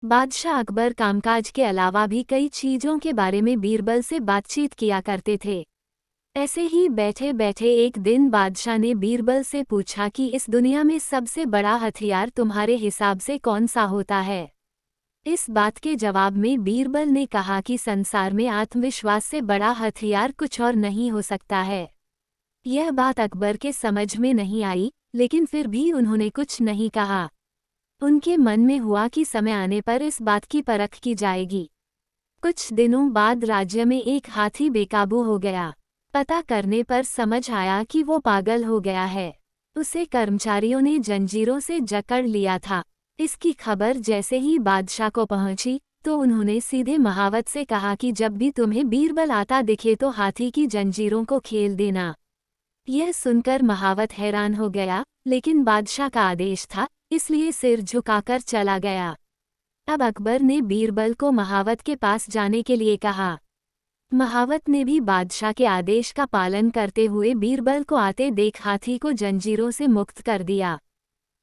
बादशाह अकबर कामकाज के अलावा भी कई चीजों के बारे में बीरबल से बातचीत किया करते थे। ऐसे ही बैठे बैठे एक दिन बादशाह ने बीरबल से पूछा कि इस दुनिया में सबसे बड़ा हथियार तुम्हारे हिसाब से कौन सा होता है। इस बात के जवाब में बीरबल ने कहा कि संसार में आत्मविश्वास से बड़ा हथियार कुछ और नहीं हो सकता है। यह बात अकबर के समझ में नहीं आई, लेकिन फिर भी उन्होंने कुछ नहीं कहा। उनके मन में हुआ कि समय आने पर इस बात की परख की जाएगी। कुछ दिनों बाद राज्य में एक हाथी बेकाबू हो गया। पता करने पर समझ आया कि वो पागल हो गया है। उसे कर्मचारियों ने जंजीरों से जकड़ लिया था। इसकी खबर जैसे ही बादशाह को पहुंची तो उन्होंने सीधे महावत से कहा कि जब भी तुम्हें बीरबल आता दिखे तो हाथी की जंजीरों को खेल देना। यह सुनकर महावत हैरान हो गया, लेकिन बादशाह का आदेश था, इसलिए सिर झुकाकर चला गया। अब अकबर ने बीरबल को महावत के पास जाने के लिए कहा। महावत ने भी बादशाह के आदेश का पालन करते हुए बीरबल को आते देख हाथी को जंजीरों से मुक्त कर दिया।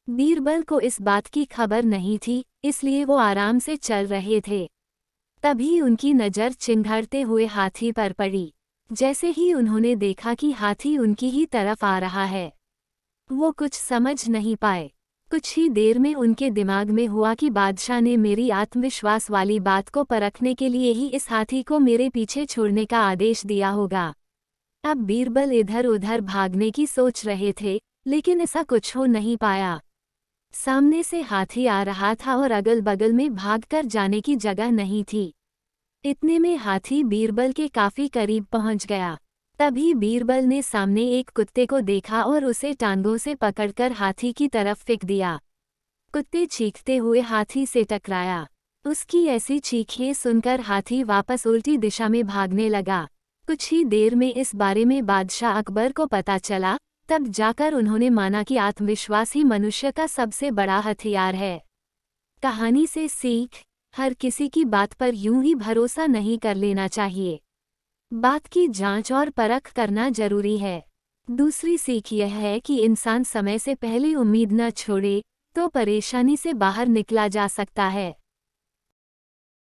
बीरबल को इस बात की खबर नहीं थी, इसलिए वो आराम से चल रहे थे। तभी उनकी नज़र चिंघाड़ते हुए हाथी पर पड़ी। जैसे ही उन्होंने देखा कि हाथी उनकी ही तरफ आ रहा है, वो कुछ समझ नहीं पाए। कुछ ही देर में उनके दिमाग में हुआ कि बादशाह ने मेरी आत्मविश्वास वाली बात को परखने के लिए ही इस हाथी को मेरे पीछे छोड़ने का आदेश दिया होगा। अब बीरबल इधर उधर भागने की सोच रहे थे, लेकिन ऐसा कुछ हो नहीं पाया। सामने से हाथी आ रहा था और अगल बगल में भागकर जाने की जगह नहीं थी। इतने में हाथी बीरबल के काफी करीब पहुंच गया। तभी बीरबल ने सामने एक कुत्ते को देखा और उसे टांगों से पकड़कर हाथी की तरफ फेंक दिया। कुत्ते चीखते हुए हाथी से टकराया। उसकी ऐसी चीखें सुनकर हाथी वापस उल्टी दिशा में भागने लगा। कुछ ही देर में इस बारे में बादशाह अकबर को पता चला, तब जाकर उन्होंने माना कि आत्मविश्वास ही मनुष्य का सबसे बड़ा हथियार है। कहानी से सीख: हर किसी की बात पर यूं ही भरोसा नहीं कर लेना चाहिए। बात की जांच और परख करना जरूरी है। दूसरी सीख यह है कि इंसान समय से पहले उम्मीद न छोड़े तो परेशानी से बाहर निकला जा सकता है।